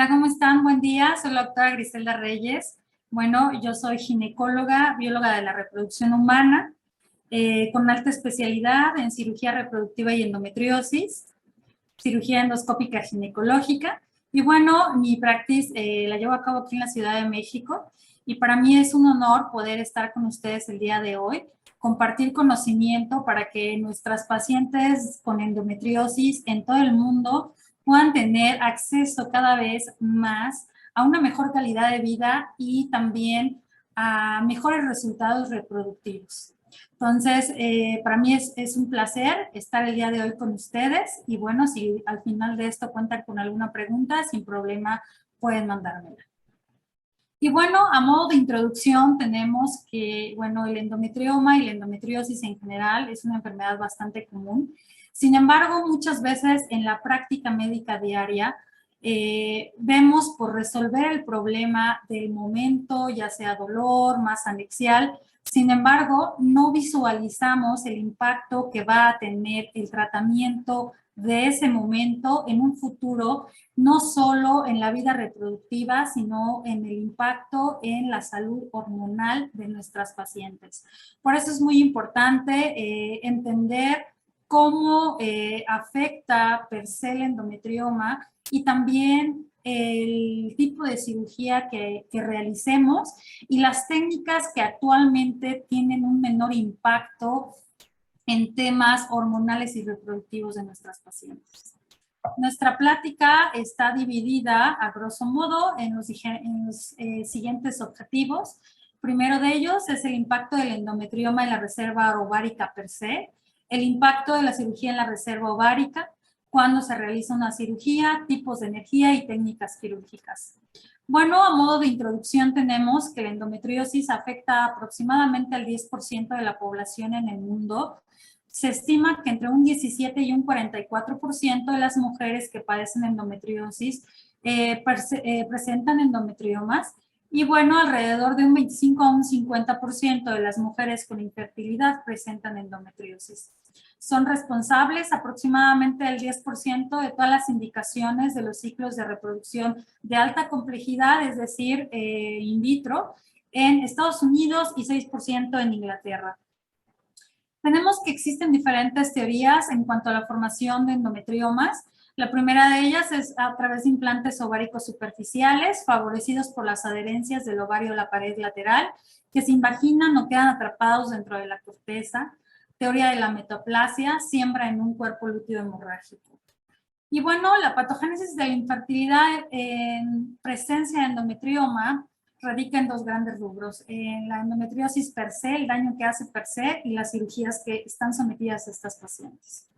Hola, ¿cómo están? Buen día, soy la doctora Griselda Reyes. Bueno, yo soy ginecóloga, bióloga de la reproducción humana, con alta especialidad en cirugía reproductiva y endometriosis, cirugía endoscópica ginecológica. Y bueno, mi practice la llevo a cabo aquí en la Ciudad de México y para mí es un honor poder estar con ustedes el día de hoy, compartir conocimiento para que nuestras pacientes con endometriosis en todo el mundo puedan tener acceso cada vez más a una mejor calidad de vida y también a mejores resultados reproductivos. Entonces, para mí es un placer estar el día de hoy con ustedes y bueno, si al final de esto cuentan con alguna pregunta, sin problema pueden mandármela. Y bueno, a modo de introducción tenemos que, bueno, el endometrioma y la endometriosis en general es una enfermedad bastante común. Sin embargo, muchas veces en la práctica médica diaria vemos por resolver el problema del momento, ya sea dolor, masa anexial. Sin embargo, no visualizamos el impacto que va a tener el tratamiento de ese momento en un futuro, no solo en la vida reproductiva, sino en el impacto en la salud hormonal de nuestras pacientes. Por eso es muy importante entender cómo afecta per se el endometrioma y también el tipo de cirugía que realicemos y las técnicas que actualmente tienen un menor impacto en temas hormonales y reproductivos de nuestras pacientes. Nuestra plática está dividida a grosso modo en los siguientes objetivos. Primero de ellos es el impacto del endometrioma en la reserva ovárica per se, el impacto de la cirugía en la reserva ovárica, cuándo se realiza una cirugía, tipos de energía y técnicas quirúrgicas. Bueno, a modo de introducción tenemos que la endometriosis afecta aproximadamente al 10% de la población en el mundo. Se estima que entre un 17 y un 44% de las mujeres que padecen endometriosis presentan endometriomas y bueno, alrededor de un 25 a un 50% de las mujeres con infertilidad presentan endometriosis. Son responsables aproximadamente del 10% de todas las indicaciones de los ciclos de reproducción de alta complejidad, es decir, in vitro, en Estados Unidos y 6% en Inglaterra. Tenemos que existen diferentes teorías en cuanto a la formación de endometriomas. La primera de ellas es a través de implantes ováricos superficiales favorecidos por las adherencias del ovario a la pared lateral que se invaginan o quedan atrapados dentro de la corteza. Teoría de la metaplasia, siembra en un cuerpo lúteo hemorrágico. Y bueno, la patogénesis de la infertilidad en presencia de endometrioma radica en dos grandes rubros, en la endometriosis per se, el daño que hace per se, y las cirugías que están sometidas a estas pacientes.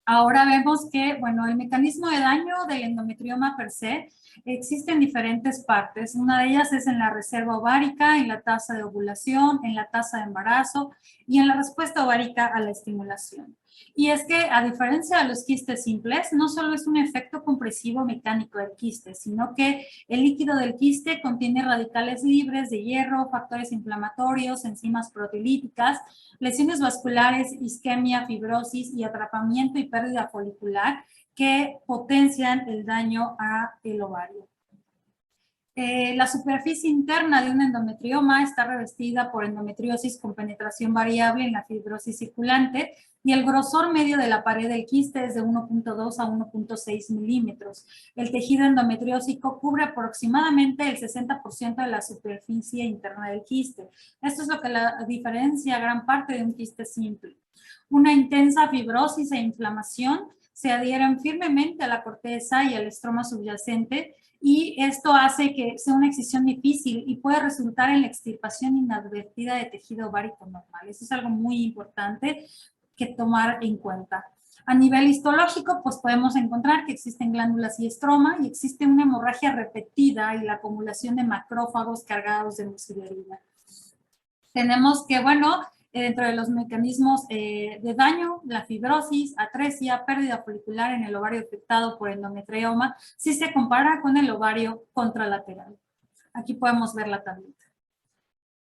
Ahora vemos que, bueno, el mecanismo de daño del endometrioma per se existe en diferentes partes. Una de ellas es en la reserva ovárica, en la tasa de ovulación, en la tasa de embarazo y en la respuesta ovárica a la estimulación. Y es que, a diferencia de los quistes simples, no solo es un efecto compresivo mecánico del quiste, sino que el líquido del quiste contiene radicales libres de hierro, factores inflamatorios, enzimas proteolíticas, lesiones vasculares, isquemia, fibrosis y atrapamiento y pérdida folicular que potencian el daño al ovario. La superficie interna de un endometrioma está revestida por endometriosis con penetración variable en la fibrosis circulante y el grosor medio de la pared del quiste es de 1.2 a 1.6 milímetros. El tejido endometriósico cubre aproximadamente el 60% de la superficie interna del quiste. Esto es lo que la diferencia gran parte de un quiste simple. Una intensa fibrosis e inflamación se adhieren firmemente a la corteza y al estroma subyacente y esto hace que sea una excisión difícil y puede resultar en la extirpación inadvertida de tejido ovárico normal. Eso es algo muy importante que tomar en cuenta. A nivel histológico, pues podemos encontrar que existen glándulas y estroma y existe una hemorragia repetida y la acumulación de macrófagos cargados de mucilaginina. Tenemos que, bueno, dentro de los mecanismos de daño, la fibrosis, atresia, pérdida folicular en el ovario afectado por endometrioma, si se compara con el ovario contralateral. Aquí podemos ver la tablita.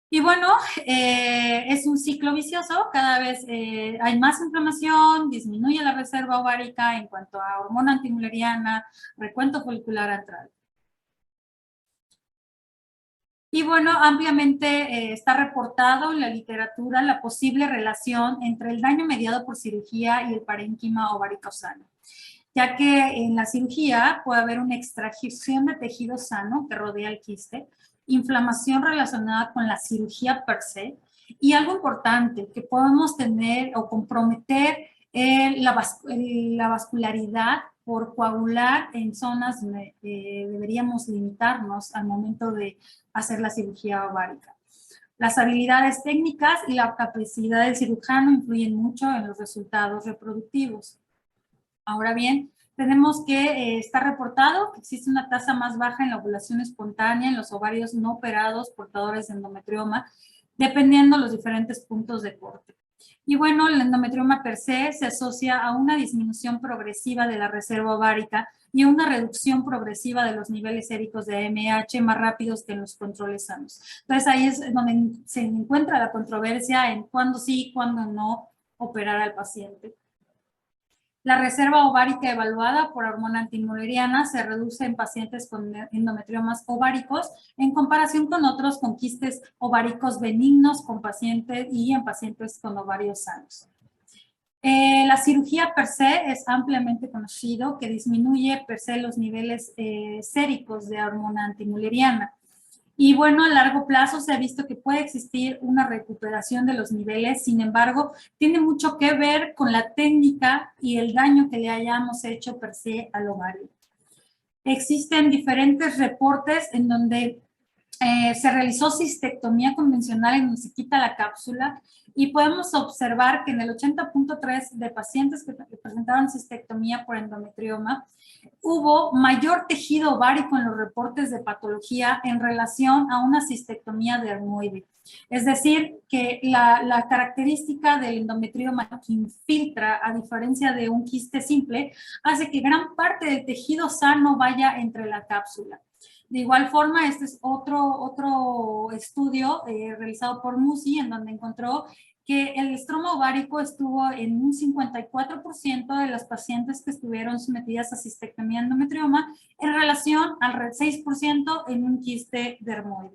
Y bueno, es un ciclo vicioso, cada vez hay más inflamación, disminuye la reserva ovárica en cuanto a hormona antimuleriana, recuento folicular antral. Y bueno, ampliamente está reportado en la literatura la posible relación entre el daño mediado por cirugía y el parénquima ovárico sano, ya que en la cirugía puede haber una extracción de tejido sano que rodea el quiste, inflamación relacionada con la cirugía per se, y algo importante, que podemos tener o comprometer la vascularidad por coagular en zonas donde deberíamos limitarnos al momento de hacer la cirugía ovárica. Las habilidades técnicas y la capacidad del cirujano influyen mucho en los resultados reproductivos. Ahora bien, tenemos que está reportado que existe una tasa más baja en la ovulación espontánea en los ovarios no operados portadores de endometrioma, dependiendo los diferentes puntos de corte. Y bueno, el endometrioma per se asocia a una disminución progresiva de la reserva ovárica y a una reducción progresiva de los niveles séricos de AMH más rápidos que en los controles sanos. Entonces ahí es donde se encuentra la controversia en cuándo sí y cuándo no operar al paciente. La reserva ovárica evaluada por hormona antimuleriana se reduce en pacientes con endometriomas ováricos en comparación con otros con quistes ováricos benignos con pacientes y en pacientes con ovarios sanos. La cirugía per se es ampliamente conocido que disminuye per se los niveles séricos de hormona antimuleriana. Y bueno, a largo plazo se ha visto que puede existir una recuperación de los niveles, sin embargo, tiene mucho que ver con la técnica y el daño que le hayamos hecho per se al ovario. Existen diferentes reportes en donde se realizó cistectomía convencional en donde se quita la cápsula y podemos observar que en el 80.3 de pacientes que presentaron cistectomía por endometrioma, hubo mayor tejido ovárico en los reportes de patología en relación a una cistectomía dermoide. Es decir, que la característica del endometrioma que infiltra, a diferencia de un quiste simple, hace que gran parte del tejido sano vaya entre la cápsula. De igual forma, este es otro estudio realizado por Musi, en donde encontró que el estroma ovárico estuvo en un 54% de las pacientes que estuvieron sometidas a cistectomía endometrioma en relación al 6% en un quiste dermoide.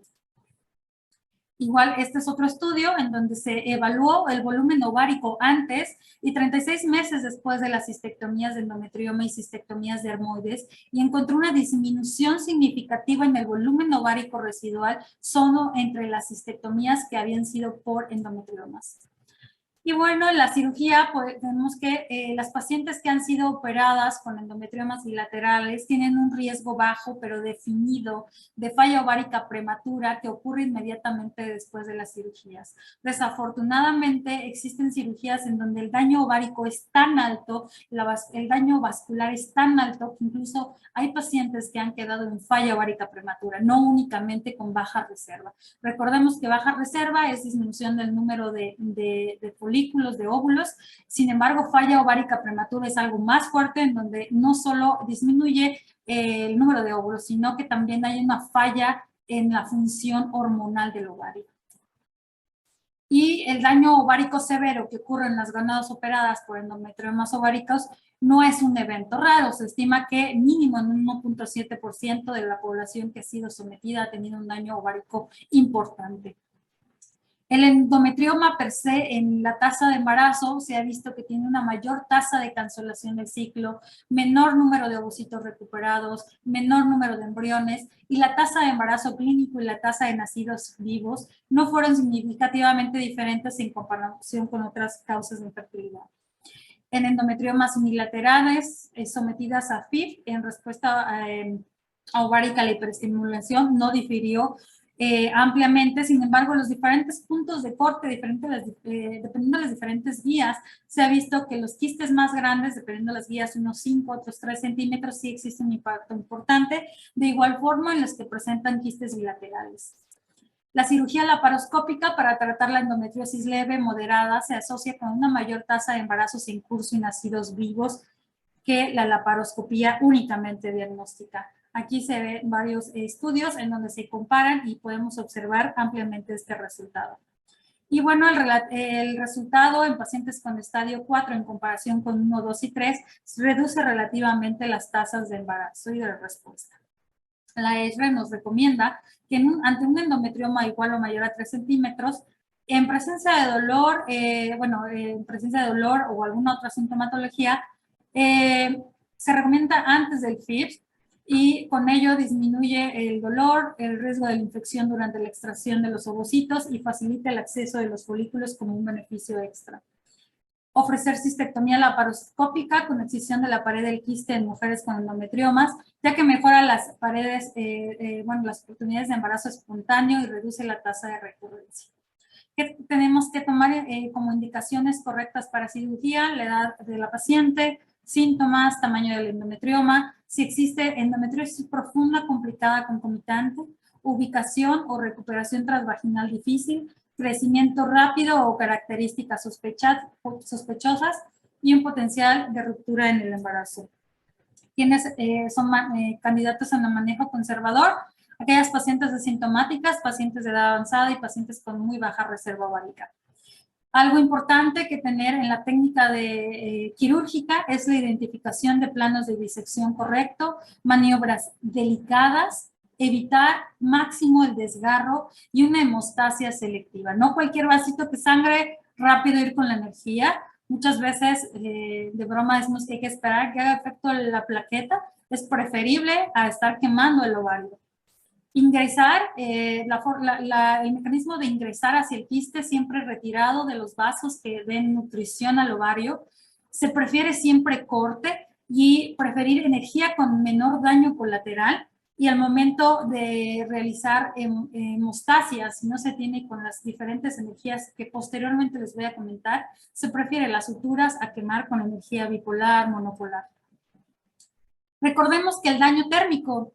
Igual, este es otro estudio en donde se evaluó el volumen ovárico antes y 36 meses después de las cistectomías de endometrioma y cistectomías dermoides y encontró una disminución significativa en el volumen ovárico residual solo entre las cistectomías que habían sido por endometriomas. Y bueno, en la cirugía pues, tenemos que las pacientes que han sido operadas con endometriomas bilaterales tienen un riesgo bajo pero definido de falla ovárica prematura que ocurre inmediatamente después de las cirugías. Desafortunadamente existen cirugías en donde el daño ovárico es tan alto, el daño vascular es tan alto que incluso hay pacientes que han quedado en falla ovárica prematura, no únicamente con baja reserva. Recordemos que baja reserva es disminución del número de folículos, de óvulos. Sin embargo, falla ovárica prematura es algo más fuerte en donde no solo disminuye el número de óvulos, sino que también hay una falla en la función hormonal del ovario. Y el daño ovárico severo que ocurre en las ganadas operadas por endometriomas ováricos no es un evento raro. Se estima que mínimo en un 1.7% de la población que ha sido sometida ha tenido un daño ovárico importante. El endometrioma per se en la tasa de embarazo se ha visto que tiene una mayor tasa de cancelación del ciclo, menor número de ovocitos recuperados, menor número de embriones y la tasa de embarazo clínico y la tasa de nacidos vivos no fueron significativamente diferentes en comparación con otras causas de infertilidad. En endometriomas unilaterales sometidas a FIV en respuesta a ovárica la hiperestimulación no difirió ampliamente. Sin embargo, los diferentes puntos de corte, dependiendo de las diferentes guías, se ha visto que los quistes más grandes, dependiendo de las guías, unos 5, otros 3 centímetros, sí existe un impacto importante, de igual forma en los que presentan quistes bilaterales. La cirugía laparoscópica para tratar la endometriosis leve moderada se asocia con una mayor tasa de embarazos en curso y nacidos vivos que la laparoscopía únicamente diagnóstica. Aquí se ven varios estudios en donde se comparan y podemos observar ampliamente este resultado. Y bueno, el resultado en pacientes con estadio 4 en comparación con 1, 2 y 3 reduce relativamente las tasas de embarazo y de respuesta. La ESRE nos recomienda que ante un endometrioma igual o mayor a 3 centímetros, en presencia de dolor, en presencia de dolor o alguna otra sintomatología, se recomienda antes del FIRS y con ello disminuye el dolor, el riesgo de la infección durante la extracción de los ovocitos y facilita el acceso de los folículos como un beneficio extra. Ofrecer cistectomía laparoscópica con excisión de la pared del quiste en mujeres con endometriomas, ya que mejora las paredes, las oportunidades de embarazo espontáneo y reduce la tasa de recurrencia. ¿Qué tenemos que tomar como indicaciones correctas para cirugía? La edad de la paciente, síntomas, tamaño del endometrioma, si existe endometriosis profunda, complicada, concomitante, ubicación o recuperación transvaginal difícil, crecimiento rápido o características sospechosas y un potencial de ruptura en el embarazo. ¿Quiénes son candidatos en el manejo conservador? Aquellas pacientes asintomáticas, pacientes de edad avanzada y pacientes con muy baja reserva ovárica. Algo importante que tener en la técnica quirúrgica es la identificación de planos de disección correcto, maniobras delicadas, evitar máximo el desgarro y una hemostasia selectiva. No cualquier vasito que sangre, rápido ir con la energía. Muchas veces de broma decimos que hay que esperar que haga efecto la plaqueta. Es preferible a estar quemando el ovario. Ingresar, el mecanismo de ingresar hacia el quiste siempre retirado de los vasos que den nutrición al ovario. Se prefiere siempre corte y preferir energía con menor daño colateral. Y al momento de realizar hemostasias, si no se tiene con las diferentes energías que posteriormente les voy a comentar, se prefiere las suturas a quemar con energía bipolar, monopolar. Recordemos que el daño térmico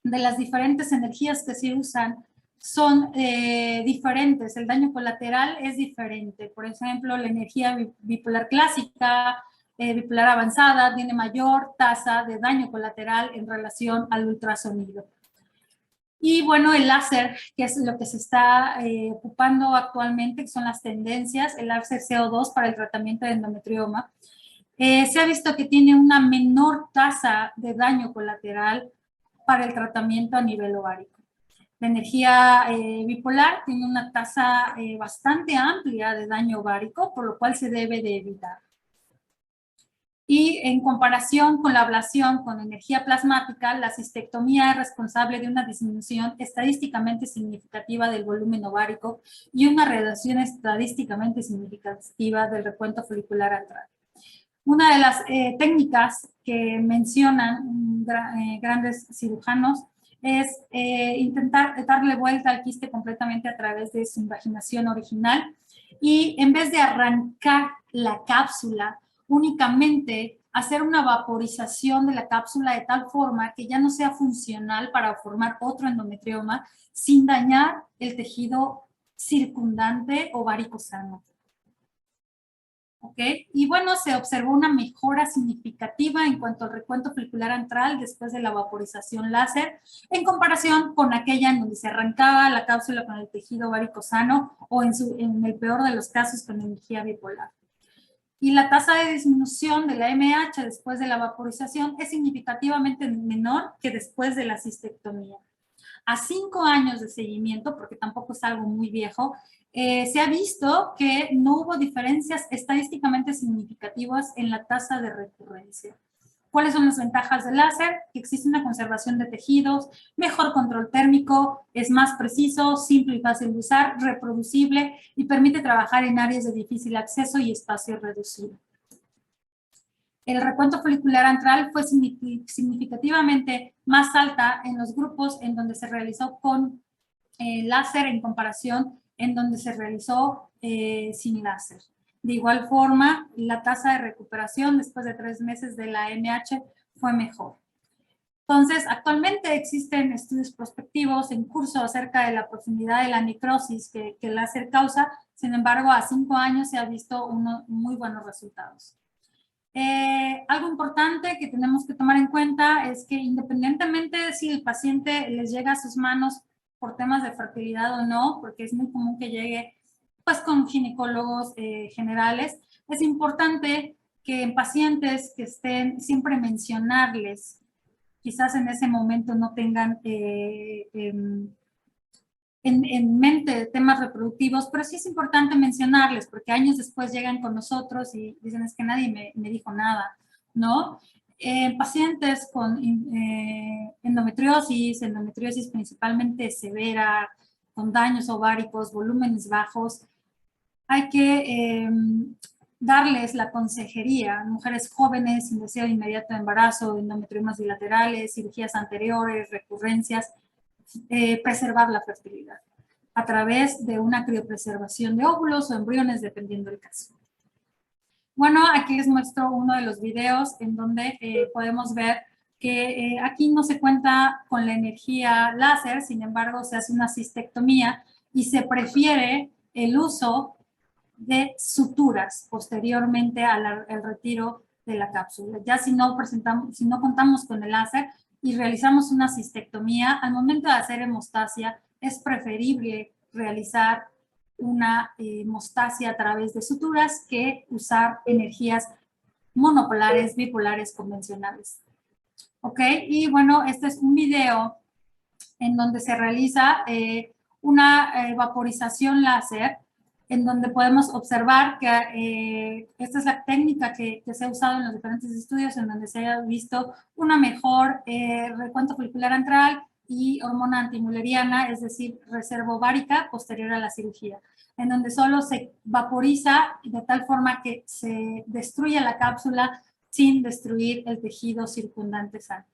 de las diferentes energías que se usan son diferentes. El daño colateral es diferente. Por ejemplo, la energía bipolar clásica, bipolar avanzada, tiene mayor tasa de daño colateral en relación al ultrasonido. Y bueno, el láser, que es lo que se está ocupando actualmente, que son las tendencias, el láser CO2 para el tratamiento de endometrioma. Se ha visto que tiene una menor tasa de daño colateral para el tratamiento a nivel ovárico. La energía bipolar tiene una tasa bastante amplia de daño ovárico, por lo cual se debe de evitar. Y en comparación con la ablación con energía plasmática, la cistectomía es responsable de una disminución estadísticamente significativa del volumen ovárico y una reducción estadísticamente significativa del recuento folicular antral. Una de las técnicas que mencionan grandes cirujanos es intentar darle vuelta al quiste completamente a través de su invaginación original y en vez de arrancar la cápsula, únicamente hacer una vaporización de la cápsula de tal forma que ya no sea funcional para formar otro endometrioma sin dañar el tejido circundante ovárico sano. ¿Okay? Y bueno, se observó una mejora significativa en cuanto al recuento folicular antral después de la vaporización láser en comparación con aquella en donde se arrancaba la cápsula con el tejido ovárico sano o en el peor de los casos con energía bipolar. Y la tasa de disminución de la MH después de la vaporización es significativamente menor que después de la cistectomía. A 5 años de seguimiento, porque tampoco es algo muy viejo, se ha visto que no hubo diferencias estadísticamente significativas en la tasa de recurrencia. ¿Cuáles son las ventajas del láser? Que existe una conservación de tejidos, mejor control térmico, es más preciso, simple y fácil de usar, reproducible y permite trabajar en áreas de difícil acceso y espacio reducido. El recuento folicular antral fue significativamente más alta en los grupos en donde se realizó con láser en comparación en donde se realizó sin láser. De igual forma, la tasa de recuperación después de 3 meses de la MH fue mejor. Entonces, actualmente existen estudios prospectivos en curso acerca de la profundidad de la necrosis que el láser causa. Sin embargo, a 5 años se ha visto unos muy buenos resultados. Algo importante que tenemos que tomar en cuenta es que independientemente de si el paciente les llega a sus manos por temas de fertilidad o no, porque es muy común que llegue pues con ginecólogos generales, es importante que en pacientes que estén siempre mencionarles, quizás en ese momento no tengan en mente temas reproductivos, pero sí es importante mencionarles, porque años después llegan con nosotros y dicen, es que nadie me dijo nada, ¿no? Pacientes con endometriosis principalmente severa, con daños ováricos, volúmenes bajos, hay que darles la consejería. Mujeres jóvenes sin deseo inmediato de embarazo, endometriomas bilaterales, cirugías anteriores, recurrencias, preservar la fertilidad a través de una criopreservación de óvulos o embriones, dependiendo del caso. Bueno, aquí les muestro uno de los videos en donde podemos ver que aquí no se cuenta con la energía láser, sin embargo se hace una cistectomía y se prefiere el uso de suturas posteriormente al retiro de la cápsula. Ya si no contamos con el láser y realizamos una cistectomía, al momento de hacer hemostasia es preferible realizar una hemostasia a través de suturas que usar energías monopolares, bipolares convencionales. ¿Ok? Y bueno, este es un video en donde se realiza una vaporización láser, en donde podemos observar que esta es la técnica que se ha usado en los diferentes estudios, en donde se ha visto una mejor recuento folicular antral y hormona antimuleriana, es decir, reserva ovárica posterior a la cirugía, en donde solo se vaporiza de tal forma que se destruye la cápsula sin destruir el tejido circundante sano.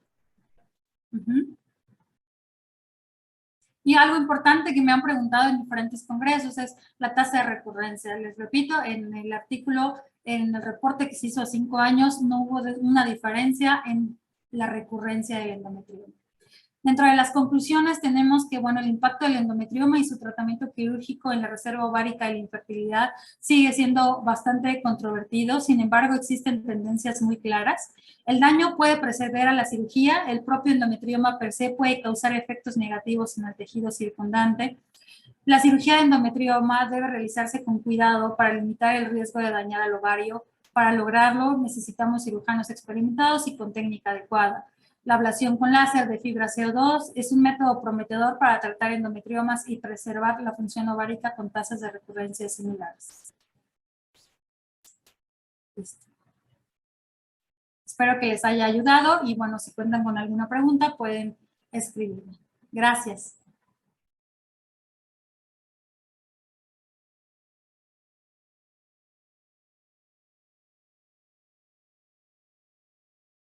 Y algo importante que me han preguntado en diferentes congresos es la tasa de recurrencia. Les repito, en el artículo, en el reporte que se hizo a 5 años, no hubo una diferencia en la recurrencia del endometrioma. Dentro de las conclusiones tenemos que, bueno, el impacto del endometrioma y su tratamiento quirúrgico en la reserva ovárica y la infertilidad sigue siendo bastante controvertido, sin embargo existen tendencias muy claras. El daño puede preceder a la cirugía, el propio endometrioma per se puede causar efectos negativos en el tejido circundante. La cirugía de endometrioma debe realizarse con cuidado para limitar el riesgo de dañar al ovario. Para lograrlo necesitamos cirujanos experimentados y con técnica adecuada. La ablación con láser de fibra CO2 es un método prometedor para tratar endometriomas y preservar la función ovárica con tasas de recurrencia similares. Espero que les haya ayudado y bueno, si cuentan con alguna pregunta pueden escribirme. Gracias.